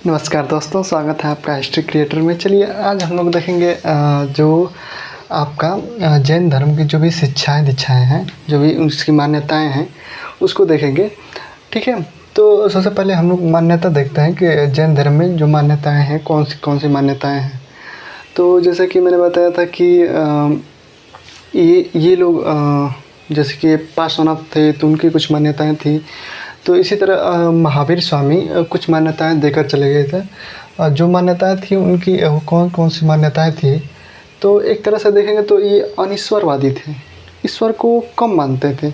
नमस्कार दोस्तों, स्वागत है आपका हिस्ट्री क्रिएटर में। चलिए आज हम लोग देखेंगे जो आपका जैन धर्म की जो भी शिक्षाएं दीक्षाएं हैं, जो भी उसकी मान्यताएं हैं, उसको देखेंगे। ठीक है, तो सबसे पहले हम लोग मान्यता देखते हैं कि जैन धर्म में जो मान्यताएं हैं कौन सी मान्यताएं हैं। तो जैसे कि मैंने बताया था कि ये लोग जैसे कि पार्श्वनाथ थे तो उनकी कुछ मान्यताएं थी। तो इसी तरह महावीर स्वामी कुछ मान्यताएं देकर चले गए थे। जो मान्यताएं थी उनकी कौन सी मान्यताएं थी, तो एक तरह से देखेंगे तो ये अनिश्वरवादी थे। ईश्वर को कम मानते थे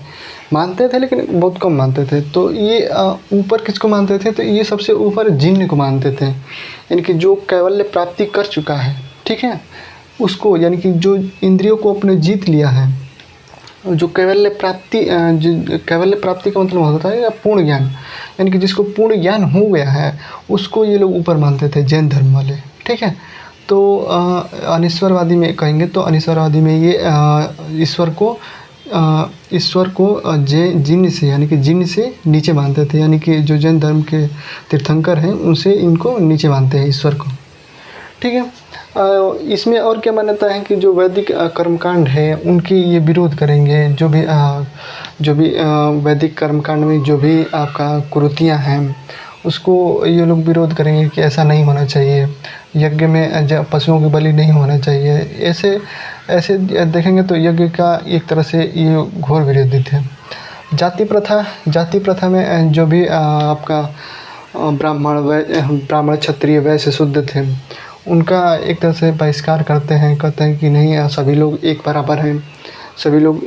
लेकिन बहुत कम मानते थे। तो ये ऊपर किसको मानते थे, तो ये सबसे ऊपर जिन्न को मानते थे, यानी कि जो कैवल्य प्राप्ति कर चुका है, ठीक है, उसको, यानी कि जो इंद्रियों को अपने जीत लिया है, जो कैवल्य प्राप्ति का मतलब होता है पूर्ण ज्ञान, यानी कि जिसको पूर्ण ज्ञान हो गया है उसको ये लोग ऊपर मानते थे, जैन धर्म वाले। ठीक है, तो अनिश्वरवादी में कहेंगे तो अनिश्वरवादी में ये ईश्वर को जिन्न से, यानी कि जिन्न से नीचे मानते थे, यानी कि जो जैन धर्म के तीर्थंकर हैं उनसे इनको नीचे मानते हैं ईश्वर को। ठीक है, इसमें और क्या मान्यता है कि जो वैदिक कर्मकांड है उनकी ये विरोध करेंगे। जो भी वैदिक कर्मकांड में जो भी आपका कुरीतियाँ हैं उसको ये लोग विरोध करेंगे कि ऐसा नहीं होना चाहिए, यज्ञ में पशुओं की बलि नहीं होना चाहिए। ऐसे देखेंगे तो यज्ञ का एक तरह से ये घोर विरोधी थे। जाति प्रथा में जो भी आपका ब्राह्मण क्षत्रिय वैश्य शूद्र थे उनका एक तरह से बहिष्कार करते हैं, कहते हैं कि नहीं, सभी लोग एक बराबर हैं, सभी लोग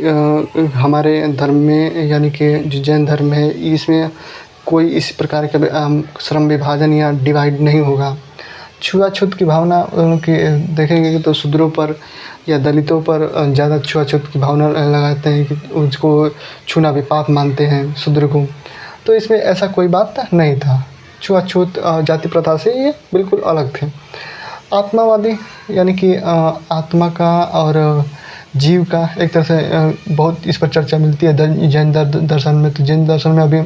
हमारे धर्म में, यानी कि जो जैन धर्म है इसमें कोई इस प्रकार का श्रम विभाजन या डिवाइड नहीं होगा। छुआछूत की भावना उनकी देखेंगे तो शूद्रों पर या दलितों पर ज़्यादा छुआछूत की भावना लगाते हैं कि उसको छूना भी पाप मानते हैं शूद्र को। तो इसमें ऐसा कोई बात नहीं था। छुआछूत जाति प्रथा से ये बिल्कुल अलग थे। आत्मावादी, यानी कि आत्मा का और जीव का एक तरह से बहुत इस पर चर्चा मिलती है जैन दर्शन में। तो जैन दर्शन में अभी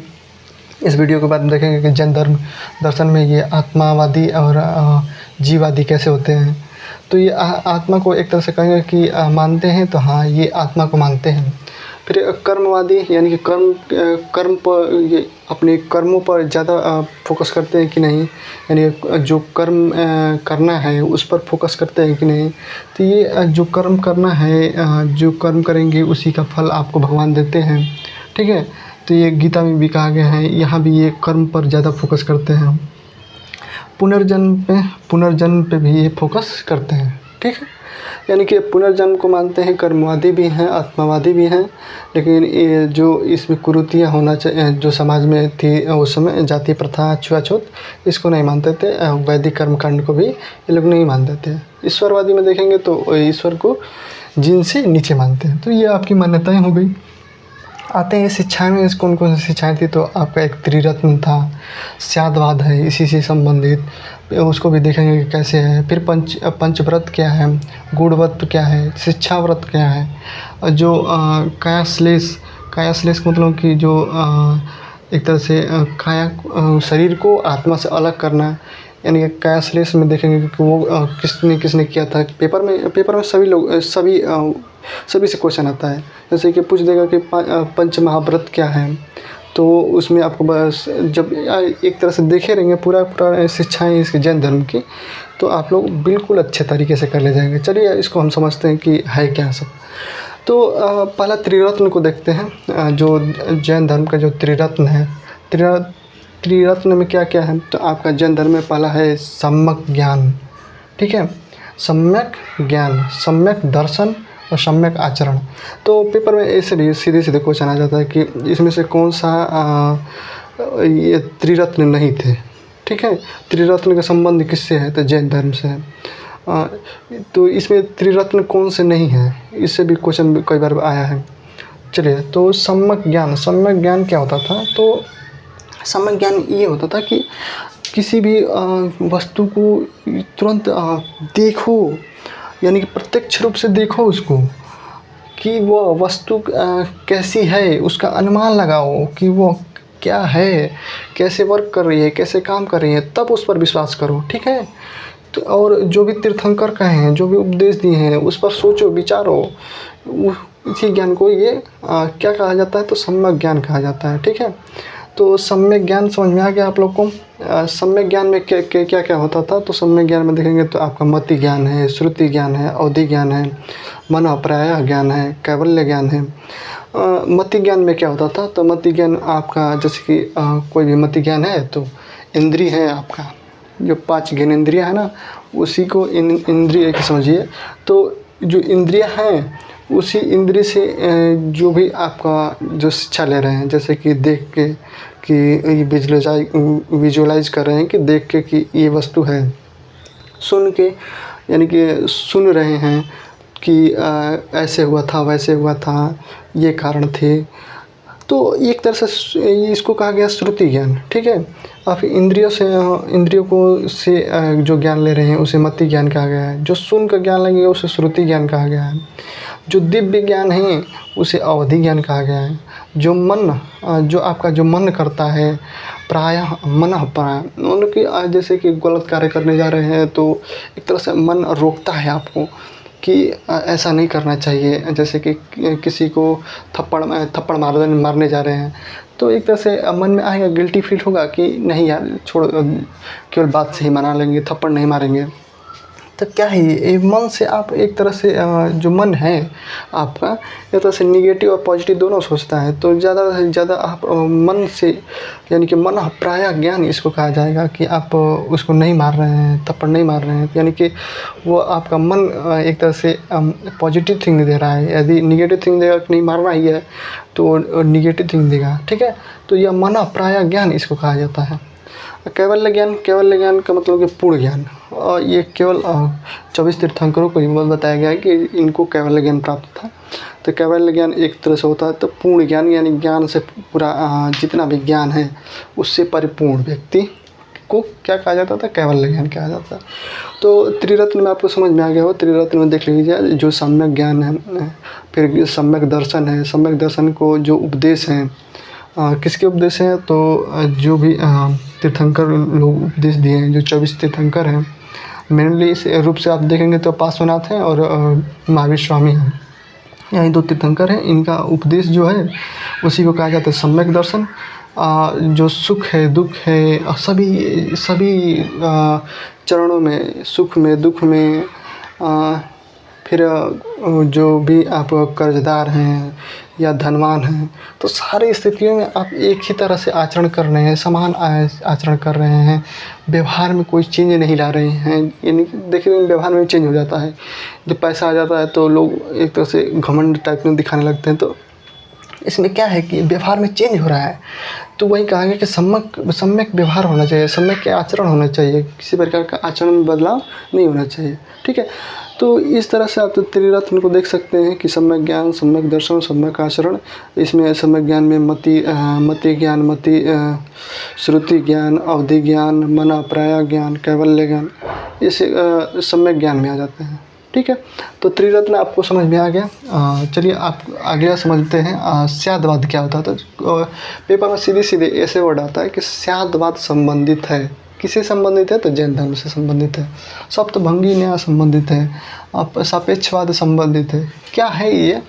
इस वीडियो के बाद में देखेंगे कि जैन दर्शन में ये आत्मावादी और जीववादी कैसे होते हैं। तो ये आत्मा को एक तरह से कहेंगे कि मानते हैं, तो हाँ ये आत्मा को मानते हैं। फिर कर्मवादी, यानी कि कर्म पर, ये अपने कर्मों पर ज़्यादा फोकस करते हैं कि नहीं, यानी जो कर्म करना है उस पर फोकस करते हैं कि नहीं। तो ये जो कर्म करना है, जो कर्म करेंगे उसी का फल आपको भगवान देते हैं। ठीक है, तो ये गीता में भी कहा गया है, यहाँ भी ये कर्म पर ज़्यादा फोकस करते हैं। पुनर्जन्म पे भी ये फोकस करते हैं। ठीक है, यानी कि पुनर्जन्म को मानते हैं, कर्मवादी भी हैं, आत्मावादी भी हैं। लेकिन ये जो इसमें कुरीतियाँ होना चाहिए जो समाज में थी उस समय, जाति प्रथा, छुआछूत, इसको नहीं मानते थे। वैदिक कर्मकांड को भी ये लोग नहीं मानते थे। ईश्वरवादी में देखेंगे तो ईश्वर को जिन से नीचे मानते हैं। तो ये आपकी मान्यताएँ हो गई। आते हैं शिक्षाएँ में, कौन कौन सी शिक्षाएँ थी, तो आपका एक त्रिरत्न था, स्यादवाद है इसी से संबंधित, उसको भी देखेंगे कि कैसे है। फिर पंचव्रत क्या है, गूढ़व्रत क्या है, शिक्षाव्रत क्या है, जो कायाश्लेष का मतलब कि जो एक तरह से शरीर को आत्मा से अलग करना, यानी कि कायाश्लेष में देखेंगे कि वो किसने किया था। पेपर में सभी से क्वेश्चन आता है, जैसे कि पूछ देगा कि पंच महाव्रत क्या है। तो उसमें आपको बस जब एक तरह से देखे रहेंगे पूरा शिक्षाएं इसके जैन धर्म की, तो आप लोग बिल्कुल अच्छे तरीके से कर ले जाएंगे। चलिए इसको हम समझते हैं कि है क्या सब। तो पहला त्रिरत्न को देखते हैं। जो जैन धर्म का जो त्रिरत्न है, त्रिरत्न में क्या क्या है, तो आपका जैन धर्म में पहला है सम्यक ज्ञान। ठीक है, सम्यक ज्ञान, सम्यक दर्शन और सम्यक आचरण। तो पेपर में ऐसे भी सीधे क्वेश्चन आ जाता है कि इसमें से कौन सा ये त्रिरत्न नहीं थे। ठीक है, त्रिरत्न का संबंध किससे है, तो जैन धर्म से है। तो इसमें त्रिरत्न कौन से नहीं है, इससे भी क्वेश्चन कई बार आया है। चलिए, तो सम्यक ज्ञान क्या होता था, तो सम्यक ज्ञान ये होता था कि किसी भी वस्तु को तुरंत देखो, यानी कि प्रत्यक्ष रूप से देखो उसको, कि वो वस्तु कैसी है, उसका अनुमान लगाओ कि वो क्या है, कैसे वर्क कर रही है, कैसे काम कर रही है, तब उस पर विश्वास करो, ठीक है। तो और जो भी तीर्थंकर कहे हैं, जो भी उपदेश दिए हैं, उस पर सोचो, विचारो। इसी ज्ञान को ये क्या कहा जाता है, तो सम्यक ज्ञान कहा जाता है, ठीक है। तो सम्यक ज्ञान समझ में आ गया आप लोग को। सम्यक ज्ञान में क्या क्या होता था, तो सम्यक ज्ञान में देखेंगे तो आपका मति ज्ञान है, श्रुति ज्ञान है, अवधि ज्ञान है, मन अप्राय ज्ञान है, कैवल्य ज्ञान है। मति ज्ञान में क्या होता था, तो मति ज्ञान आपका जैसे कि कोई भी मति ज्ञान है तो इंद्रिय है आपका, जो 5 ज्ञानेंद्रिय है ना, उसी को इंद्रिय समझिए। तो जो इंद्रिय हैं, उसी इंद्रिय से जो भी आपका जो शिक्षा ले रहे हैं, जैसे कि देख के कि विजुअलाइज कर रहे हैं कि देख के कि ये वस्तु है, सुन के यानी कि सुन रहे हैं कि ऐसे हुआ था, वैसे हुआ था, ये कारण थे। तो एक तरह से इसको कहा गया श्रुति ज्ञान, ठीक है। आप इंद्रियों को से जो ज्ञान ले रहे हैं उसे मति ज्ञान कहा गया है। जो सुन कर ज्ञान लेंगे उसे श्रुति ज्ञान कहा गया है। जो दिव्य ज्ञान है उसे अवधि ज्ञान कहा गया है। जो आपका जो मन करता है, प्रायः मनः प्रायः उनकी जैसे कि गलत कार्य करने जा रहे हैं तो एक तरह से मन रोकता है आपको कि ऐसा नहीं करना चाहिए। जैसे कि किसी को थप्पड़ मारने जा रहे हैं तो एक तरह से मन में आएगा, गिल्टी फील होगा कि नहीं यार छोड़, केवल बात से ही मना लेंगे, थप्पड़ नहीं मारेंगे। तो क्या है ये मन से आप एक तरह से जो मन है आपका एक तरह से निगेटिव और पॉजिटिव दोनों सोचता है। तो ज़्यादा से ज़्यादा आप मन से यानी कि मन प्रायः ज्ञान इसको कहा जाएगा कि आप उसको नहीं मार रहे हैं, थप्पड़ नहीं मार रहे हैं, यानी कि वो आपका मन एक तरह से पॉजिटिव थिंग दे रहा है। यदि निगेटिव थिंग देगा कि नहीं मारना ही है तो निगेटिव थिंग देगा, ठीक है। तो यह मन प्रायः ज्ञान इसको कहा जाता है। कैवल्य ज्ञान का मतलब कि पूर्ण ज्ञान, और ये केवल 24 तीर्थंकरों को ही बताया गया है कि इनको कैवल्य ज्ञान प्राप्त था। तो कैवल्य ज्ञान एक तरह से होता है तो पूर्ण ज्ञान, यानी ज्ञान से पूरा जितना भी ज्ञान है उससे परिपूर्ण व्यक्ति को क्या कहा जाता था, कैवल्य ज्ञान कहा जाता है। तो त्रिरत्न में आपको समझ में आ गया हो। त्रिरत्न में देख लीजिए, जो सम्यक ज्ञान है, फिर सम्यक दर्शन है। सम्यक दर्शन को जो उपदेश हैं, किसके उपदेश हैं, तो जो भी तीर्थंकर लोग उपदेश दिए हैं, जो 24 तीर्थंकर हैं, मेनली इस रूप से आप देखेंगे तो पार्श्वनाथ हैं और महावीर स्वामी हैं। यही 2 तीर्थंकर हैं। इनका उपदेश जो है उसी को कहा जाता है सम्यक दर्शन। जो सुख है, दुख है, सभी चरणों में, सुख में, दुख में, फिर जो भी आप कर्जदार हैं या धनवान हैं, तो सारी स्थितियों में आप एक ही तरह से आचरण कर रहे हैं, समान आचरण कर रहे हैं, व्यवहार में कोई चेंज नहीं ला रहे हैं। यानी देखिए व्यवहार में चेंज हो जाता है। जब पैसा आ जाता है तो लोग एक तरह से घमंड टाइप में दिखाने लगते हैं। तो इसमें क्या है कि व्यवहार में चेंज हो रहा है। तो वही कहा गया कि सम्यक व्यवहार होना चाहिए, सम्यक आचरण होना चाहिए, किसी प्रकार का आचरण में बदलाव नहीं होना चाहिए, ठीक है। तो इस तरह से आप त्रिरत्न को देख सकते हैं कि सम्यक ज्ञान, सम्यक दर्शन, सम्यक आचरण। इसमें सम्यक ज्ञान में मति ज्ञान, श्रुति ज्ञान, अवधि ज्ञान, मन अप्राय ज्ञान, कैवल्य ज्ञान, इसे सम्यक ज्ञान में आ जाते हैं, ठीक है। तो त्रिरत्न आपको समझ में आ गया। चलिए आप अगला समझते हैं स्याद्वाद क्या होता है। तो पेपर में सीधे ऐसे वर्ड आता है कि स्याद्वाद संबंधित है। किससे संबंधित है, तो जैन धर्म से संबंधित है। सप्तभंगी न्याय संबंधित है, सापेक्षवाद संबंधित है। क्या है ये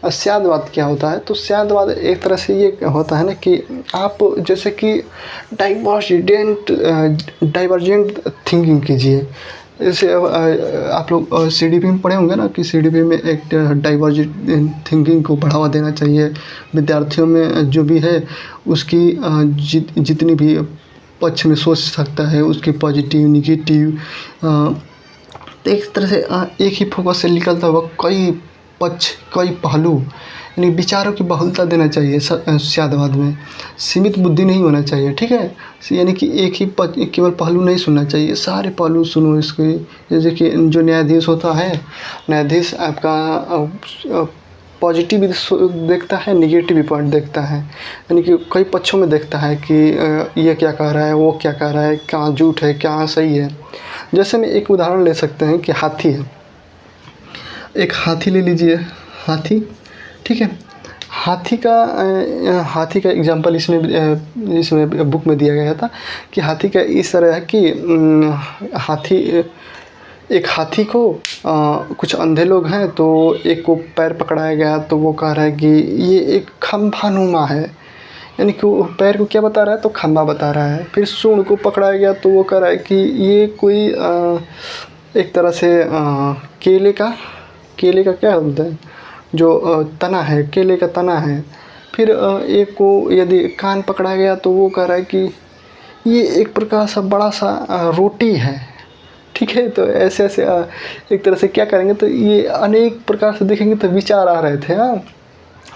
स्याद्वाद क्या होता है, तो स्याद्वाद एक तरह से ये होता है ना कि आप जैसे कि डाइवर्जेंट थिंकिंग कीजिए। जैसे आप लोग CDP में पढ़े होंगे ना कि CDP में एक डाइवर्जेंट थिंकिंग को बढ़ावा देना चाहिए। विद्यार्थियों में जो भी है उसकी जितनी भी पक्ष में सोच सकता है, उसके पॉजिटिव, निगेटिव, एक तरह से एक ही फोकस से निकलता हुआ कई पक्ष, कई पहलू, यानी विचारों की बहुलता देना चाहिए। स्याद्वाद में सीमित बुद्धि नहीं होना चाहिए, ठीक है। यानी कि एक ही केवल पहलू नहीं सुनना चाहिए, सारे पहलू सुनो इसके। जैसे कि जो न्यायाधीश होता है, न्यायाधीश आपका पॉजिटिव भी देखता है, निगेटिव भी पॉइंट देखता है, यानी कि कई पक्षों में देखता है कि ये क्या कह रहा है, वो क्या कह रहा है, क्या झूठ है, क्या सही है। जैसे में एक उदाहरण ले सकते हैं कि हाथी है। एक हाथी ले लीजिए, हाथी, ठीक है। हाथी का एग्जांपल इसमें बुक में दिया गया था कि हाथी का इस तरह है कि एक हाथी को कुछ अंधे लोग हैं, तो एक को पैर पकड़ाया गया तो वो कह रहा है कि ये एक खंभानुमा है, यानी कि वो पैर को क्या बता रहा है, तो खंभा बता रहा है। फिर सूंड को पकड़ाया गया तो वो कह रहा है कि ये कोई एक तरह से केले का क्या बोलते हैं, जो तना है, केले का तना है। फिर एक को यदि कान पकड़ा गया तो वो कह रहा है कि ये एक प्रकार सा बड़ा सा रोटी है। ठीक है, तो ऐसे ऐसे एक तरह से क्या करेंगे, तो ये अनेक प्रकार से देखेंगे तो विचार आ रहे थे। हाँ,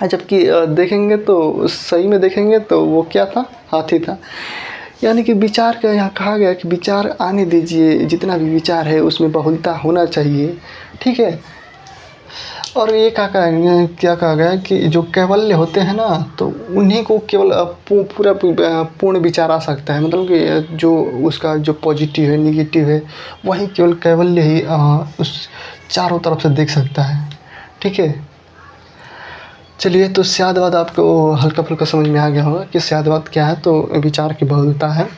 जबकि देखेंगे तो सही में देखेंगे तो वो क्या था, हाथी था। यानी कि विचार का यहाँ कहा गया कि विचार आने दीजिए, जितना भी विचार है उसमें बहुलता होना चाहिए। ठीक है, और ये क्या कहा गया है कि जो कैवल्य होते हैं ना, तो उन्हीं को केवल पूरा पूर्ण विचार आ सकता है। मतलब कि जो उसका जो पॉजिटिव है, निगेटिव है, वही केवल कैवल्य ही उस चारों तरफ से देख सकता है। ठीक है, चलिए, तो स्यादवाद आपको हल्का फुल्का समझ में आ गया होगा कि स्यादवाद क्या है। तो विचार की बहुलता है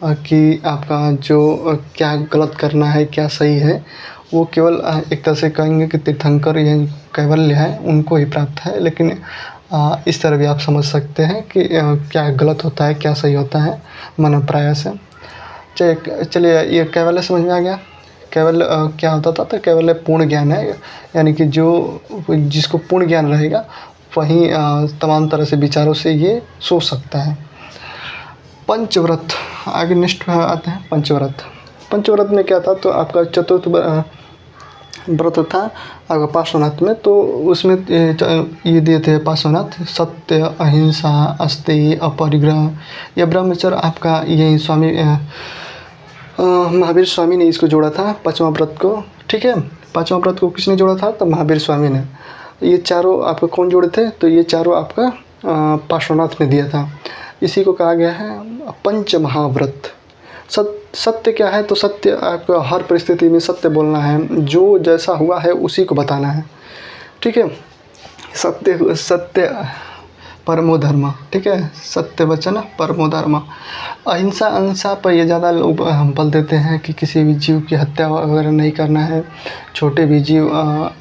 कि आपका जो क्या गलत करना है, क्या सही है, वो केवल एक तरह से कहेंगे कि तीर्थंकर या कैवल्य है उनको ही प्राप्त है। लेकिन इस तरह भी आप समझ सकते हैं कि क्या गलत होता है, क्या सही होता है, मन प्रयास है। चलिए, ये कैवल्य समझ में आ गया। कैवल्य क्या होता था, तो कैवल्य पूर्ण ज्ञान है, यानी कि जिसको पूर्ण ज्ञान रहेगा वही तमाम तरह से विचारों से ये सोच सकता है। पंचव्रत, आगे नेक्स्ट आते हैं पंचव्रत। पंचव्रत में क्या था, तो आपका चतुर्थ व्रत था आपका पार्श्वनाथ में। तो उसमें ये दिए थे पार्श्वनाथ: सत्य, अहिंसा, अस्तेय, अपरिग्रह। यह ब्रह्मचर्य आपका यही स्वामी महावीर स्वामी ने इसको जोड़ा था, पाँचवां व्रत को। ठीक है, पाँचवां व्रत को किसने जोड़ा था, तो महावीर स्वामी ने। ये चारों आपको कौन जोड़े थे, तो ये चारों आपका पार्श्वनाथ ने दिया था। इसी को कहा गया है पंच महाव्रत। सत्य क्या है, तो सत्य आपको हर परिस्थिति में सत्य बोलना है, जो जैसा हुआ है उसी को बताना है। ठीक है, सत्य परमो धर्म। ठीक है, सत्य वचन परमो धर्म। अहिंसा पर ये ज़्यादा लोग बल देते हैं कि किसी भी जीव की हत्या वगैरह नहीं करना है। छोटे भी जीव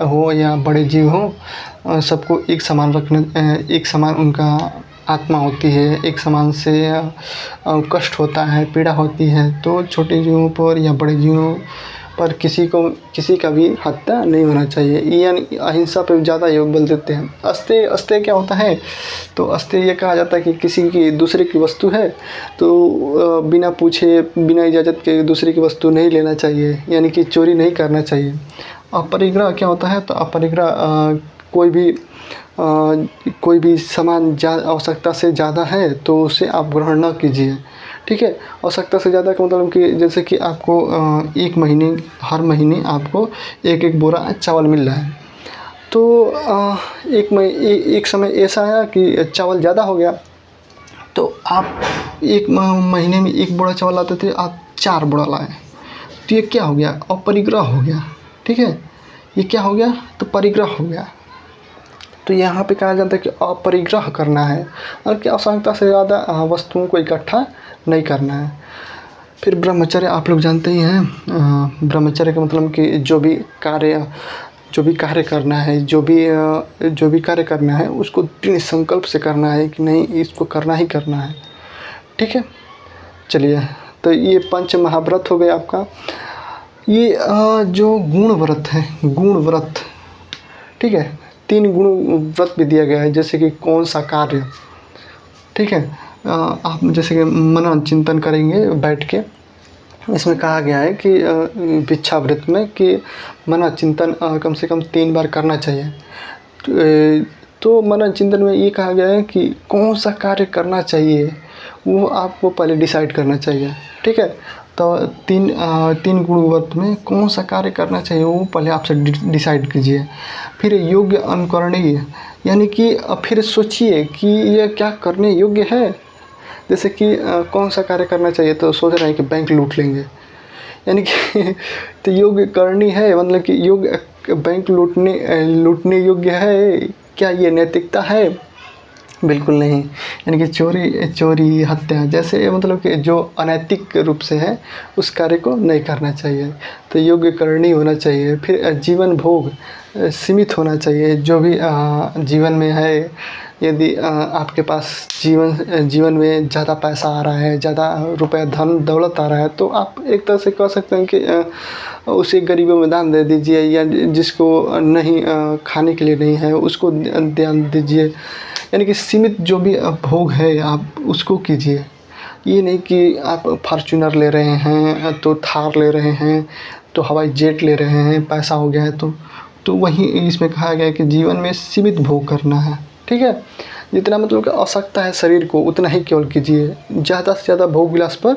हो या बड़े जीव हो, सबको एक समान रखना, एक समान उनका आत्मा होती है, एक समान से कष्ट होता है, पीड़ा होती है। तो छोटे जीवों पर या बड़े जीवों पर किसी का भी हत्या नहीं होना चाहिए, यानी अहिंसा पर ज़्यादा योग बल देते हैं। अस्तेय क्या होता है, तो अस्तेय ये कहा जाता है कि किसी की दूसरे की वस्तु है तो बिना पूछे, बिना इजाज़त के दूसरे की वस्तु नहीं लेना चाहिए, यानी कि चोरी नहीं करना चाहिए। अपरिग्रह क्या होता है, तो अपरिग्रह कोई भी सामान आवश्यकता से ज़्यादा है तो उसे आप ग्रहण न कीजिए। ठीक है, आवश्यकता से ज़्यादा का मतलब कि जैसे कि आपको हर महीने आपको एक बोरा चावल मिल रहा है, तो एक समय ऐसा आया कि चावल ज़्यादा हो गया, तो आप एक महीने में एक बोरा चावल लाते थे, आप 4 बोरा लाए, तो ये क्या हो गया, अपरिग्रह हो गया। ठीक है, ये क्या हो गया, तो परिग्रह हो गया। तो यहाँ पे कहा जाता है कि अपरिग्रह करना है, और कि आवश्यकता से ज़्यादा वस्तुओं को इकट्ठा नहीं करना है। फिर ब्रह्मचर्य आप लोग जानते ही हैं। ब्रह्मचर्य का मतलब कि जो भी कार्य करना है, जो भी कार्य करना है उसको दृढ़ संकल्प से करना है कि नहीं, इसको करना ही करना है। ठीक है, चलिए, तो ये पंच महाव्रत हो गया आपका। ये जो गुण व्रत है, गुण व्रत, ठीक है, 3 गुण व्रत भी दिया गया है, जैसे कि कौन सा कार्य। ठीक है, आप जैसे कि मनन चिंतन करेंगे बैठ के, इसमें कहा गया है कि भिक्षा व्रत में कि मनन चिंतन कम से कम 3 बार करना चाहिए। तो मनन चिंतन में ये कहा गया है कि कौन सा कार्य करना चाहिए वो आपको पहले डिसाइड करना चाहिए। ठीक है, तो 3 गुण व्रत में कौन सा कार्य करना चाहिए वो पहले आपसे डिसाइड कीजिए। फिर योग्य अनुकरणीय, यानी कि फिर सोचिए कि यह क्या करने योग्य है। जैसे कि कौन सा कार्य करना चाहिए, तो सोच रहे हैं कि बैंक लूट लेंगे, यानी कि तो योग्य करनी है, मतलब कि बैंक लूटने योग्य है क्या, ये नैतिकता है। बिल्कुल नहीं। यानी कि चोरी चोरी, हत्या जैसे मतलब कि जो अनैतिक रूप से है, उस कार्य को नहीं करना चाहिए। तो योग्य करनी होना चाहिए। फिर जीवन भोग सीमित होना चाहिए। जो भी जीवन में है, यदि आपके पास जीवन में ज़्यादा पैसा आ रहा है, ज़्यादा रुपए धन दौलत आ रहा है, तो आप एक तरह से कह सकते हैं कि उसे गरीबों में दान दे दीजिए, या जिसको नहीं खाने के लिए नहीं है उसको दान दीजिए। यानी कि सीमित जो भी भोग है आप उसको कीजिए। ये नहीं कि आप फॉर्च्यूनर ले रहे हैं तो थार ले रहे हैं, तो हवाई जेट ले रहे हैं, पैसा हो गया है तो वही इसमें कहा गया है कि जीवन में सीमित भोग करना है। ठीक है? जितना मतलब कि आवश्यकता है शरीर को उतना ही केवल कीजिए। ज़्यादा से ज़्यादा भोग विलास पर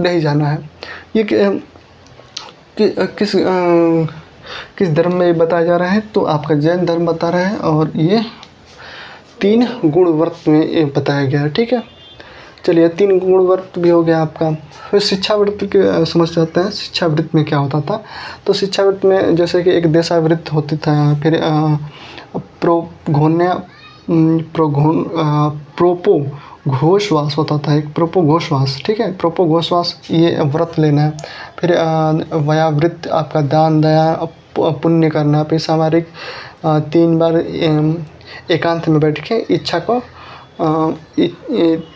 नहीं जाना है। ये किस धर्म में बताया जा रहा है? तो आपका जैन धर्म बता रहा है, और ये 3 गुण व्रत में ये बताया गया है। ठीक है? चलिए, 3 गुण व्रत भी हो गया आपका। फिर शिक्षावृत्ति के समझ जाते हैं। शिक्षावृत्ति में क्या होता था? तो शिक्षावृत्ति में जैसे कि एक देशावृत्ति होती था, फिर प्रोघोन्या प्रोघोन प्रोपो घोषवास होता था, एक प्रोपो घोषवास। ठीक है? प्रोपो घोषवास ये व्रत लेना है। फिर वयावृत्ति आपका दान दया पुण्य करना। फिर सामरिक 3 बार एकांत में बैठ के इच्छा को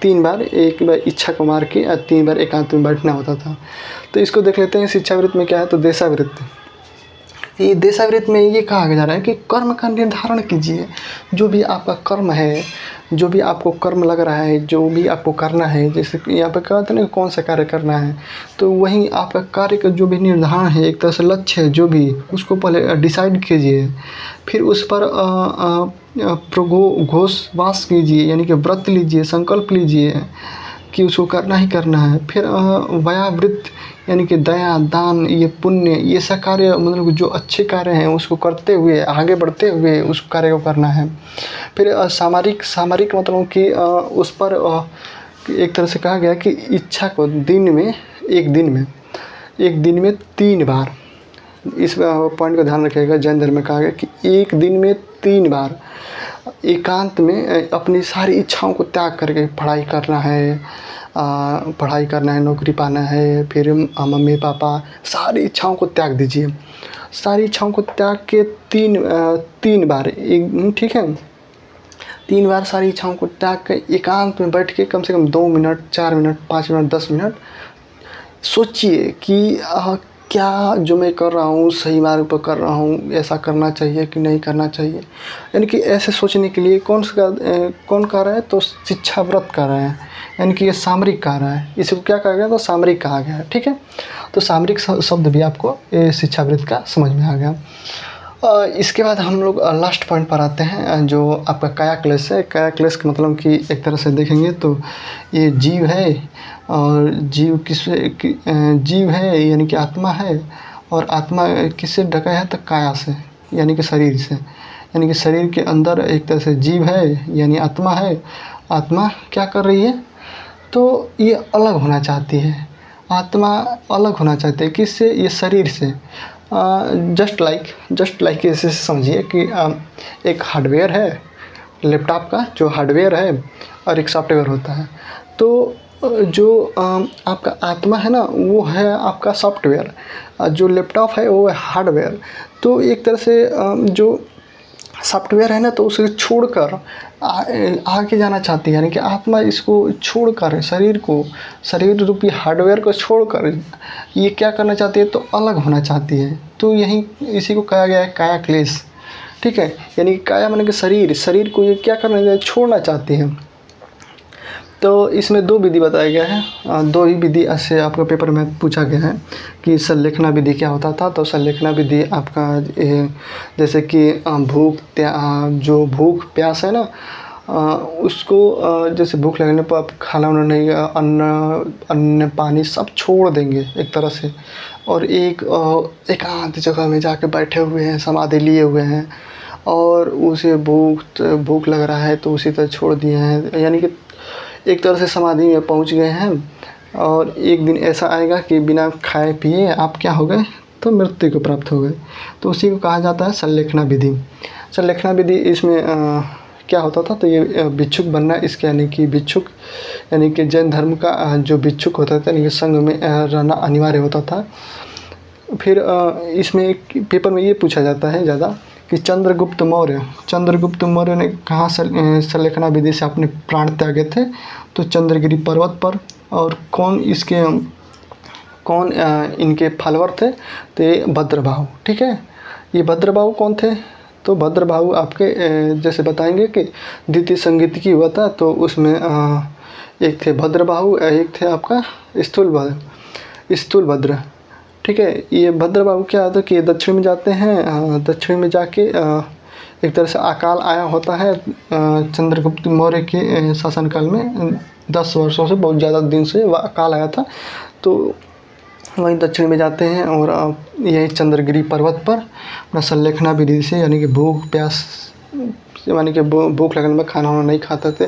3 बार, एक बार इच्छा को मार के 3 बार एकांत में बैठना होता था। तो इसको देख लेते हैं शिक्षावृत्ति में क्या है। तो देशावृत्ति, ये देशावृत्ति में ये कहा जा रहा है कि कर्म का निर्धारण कीजिए। जो भी आपका कर्म है, जो भी आपको कर्म लग रहा है, जो भी आपको करना है, जैसे कि यहाँ पे कहते हैं ना कौन सा कार्य करना है, तो वही आपका कार्य का जो भी निर्धारण है, एक तरह से लक्ष्य है जो भी, उसको पहले डिसाइड कीजिए। फिर उस पर घोषवास कीजिए, यानी कि व्रत लीजिए, संकल्प लीजिए कि उसको करना ही करना है। फिर वयावृत्ति यानी कि दया, दान, ये पुण्य, ये सब कार्य मतलब जो अच्छे कार्य हैं उसको करते हुए, आगे बढ़ते हुए उस कार्य को करना है। फिर सामरिक मतलब कि उस पर एक तरह से कहा गया कि इच्छा को एक दिन में 3 बार, इस पॉइंट का ध्यान रखिएगा। जैन धर्म में कहा गया कि एक दिन में 3 बार एकांत में अपनी सारी इच्छाओं को त्याग करके पढ़ाई करना है, नौकरी पाना है, फिर मम्मी पापा, सारी इच्छाओं को त्याग दीजिए। सारी इच्छाओं को त्याग के 3 बार, ठीक है, 3 बार सारी इच्छाओं को त्याग के एकांत में बैठ के कम से कम 2 मिनट, 4 मिनट, 5 मिनट, 10 मिनट सोचिए कि क्या जो मैं कर रहा हूँ सही मार्ग पर कर रहा हूँ, ऐसा करना चाहिए कि नहीं करना चाहिए। यानी कि ऐसे सोचने के लिए कौन कर रहा है? तो शिक्षा व्रत कर रहे हैं, यानी कि ये सामरिक कह रहा है। इसको क्या कहा गया? तो सामरिक कहा गया है। ठीक है? तो सामरिक शब्द भी आपको ये शिक्षावृत्ति का समझ में आ गया। इसके बाद हम लोग लास्ट पॉइंट पर आते हैं, जो आपका काया क्लेश है। काया क्लेश का मतलब कि एक तरह से देखेंगे तो ये जीव है, और जीव है यानी कि आत्मा है, और आत्मा किससे ढका है? तो काया से, यानी कि शरीर से। यानी कि शरीर के अंदर एक तरह से जीव है यानी आत्मा है। आत्मा क्या कर रही है? तो ये अलग होना चाहती है। आत्मा अलग होना चाहती है किससे? ये शरीर से। जस्ट लाइक ऐसे समझिए कि एक हार्डवेयर है, लैपटॉप का जो हार्डवेयर है, और एक सॉफ्टवेयर होता है। तो जो आपका आत्मा है ना, वो है आपका सॉफ्टवेयर, जो लैपटॉप है वो है हार्डवेयर। तो एक तरह से जो सॉफ्टवेयर है ना, तो उसे छोड़कर आगे जाना चाहती है। यानी कि आत्मा इसको छोड़कर, शरीर रूपी हार्डवेयर को छोड़कर ये क्या करना चाहती है? तो अलग होना चाहती है। तो इसी को कहा गया है काया क्लेश। ठीक है? यानी कि काया माने कि शरीर को ये क्या करना, छोड़ना चाहती है। तो इसमें 2 विधि बताया गया है। 2 ही विधि से आपका पेपर में पूछा गया है कि संलेखना विधि क्या होता था। तो संलेखना विधि आपका जैसे कि जो भूख प्यास है ना, उसको जैसे भूख लगने पर आप खाना वाना नहीं, अन्न पानी सब छोड़ देंगे एक तरह से, और एकांत जगह में जाके बैठे हुए हैं, समाधि लिए हुए हैं, और उसे भूख लग रहा है तो उसी तरह छोड़ दिए हैं। यानी कि एक तरह से समाधि में पहुंच गए हैं। और एक दिन ऐसा आएगा कि बिना खाए पिए आप क्या हो गए? तो मृत्यु को प्राप्त हो गए। तो उसी को कहा जाता है संलेखना विधि। संलेखना विधि इसमें क्या होता था, तो ये भिक्षुक बनना इसके यानी कि भिक्षुक यानी कि जैन धर्म का जो भिक्षुक होता था यानी कि संघ में रहना अनिवार्य होता था। फिर इसमें एक पेपर में ये पूछा जाता है ज़्यादा कि चंद्रगुप्त मौर्य ने कहाँ संलेखना विधि से अपने प्राण त्यागे थे, तो चंद्रगिरी पर्वत पर। और कौन इनके फॉलोअर थे, तो ये भद्रबाहु। ठीक है, ये भद्रबाहु कौन थे, तो भद्रबाहु आपके जैसे बताएंगे कि द्वितीय संगीत की हुआ था, तो उसमें एक थे भद्रबाहु, एक थे आपका स्थूलभद्र। ठीक है, ये भद्रबाहु क्या होता है कि दक्षिण में जाते हैं, दक्षिण में जाके एक तरह से अकाल आया होता है चंद्रगुप्त मौर्य के शासनकाल में 10 वर्षों से, बहुत ज़्यादा दिन से वह अकाल आया था। तो वहीं दक्षिण में जाते हैं और यही चंद्रगिरी पर्वत पर अपना संलेखना विधि से यानी कि भूख प्यास यानी कि भूख लगने में खाना वाना नहीं खाते थे,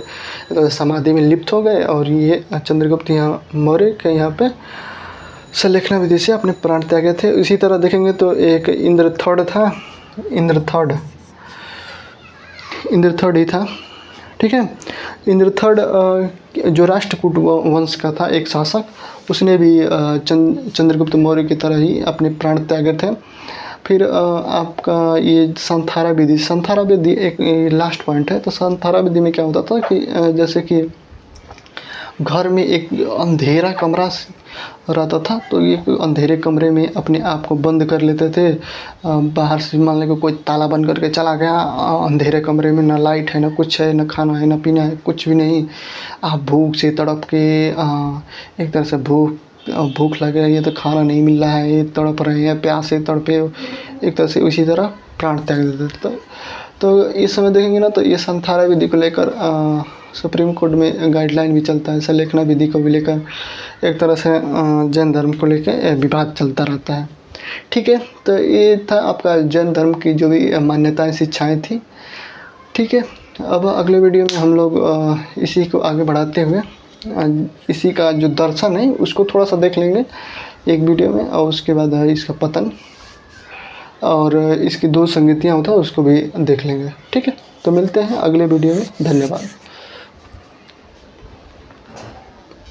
तो समाधि में लिप्त हो गए। और ये चंद्रगुप्त यहाँ मौर्य के यहाँ पे संलेखना विधि से अपने प्राण त्यागे थे। इसी तरह देखेंगे तो एक इंद्रथर्ड था, इंद्रथर्ड ही था। ठीक है, इंद्रथर्ड जो राष्ट्रकूट वंश का था एक शासक, उसने भी चंद्रगुप्त मौर्य की तरह ही अपने प्राण त्यागे थे। फिर आपका ये संथारा विधि एक लास्ट पॉइंट है। तो संथारा विधि में क्या होता था कि जैसे कि घर में एक अंधेरा कमरा रहता था, तो ये अंधेरे कमरे में अपने आप को बंद कर लेते थे। बाहर से मान लें कोई ताला बंद करके चला गया, अंधेरे कमरे में ना लाइट है, ना कुछ है, ना खाना है, ना पीना है, कुछ भी नहीं। आप भूख से तड़प के एक तरह से भूख लग रही है तो खाना नहीं मिल रहा है, ये तड़प रहे हैं, प्यास से तड़पे एक तरह से उसी तरह प्राण त्याग देते थे। तो इस समय देखेंगे ना, तो ये संथारा विधि को लेकर सुप्रीम कोर्ट में गाइडलाइन भी चलता है, संलेखना विधि को भी लेकर एक तरह से जैन धर्म को लेकर विवाद चलता रहता है। ठीक है, तो ये था आपका जैन धर्म की जो भी मान्यताएं शिक्षाएं थी। ठीक है, अब अगले वीडियो में हम लोग इसी को आगे बढ़ाते हुए इसी का जो दर्शन है उसको थोड़ा सा देख लेंगे एक वीडियो में, और उसके बाद इसका पतन और इसकी 2 संगतियाँ होता है उसको भी देख लेंगे। ठीक है, तो मिलते हैं अगले वीडियो में। धन्यवाद।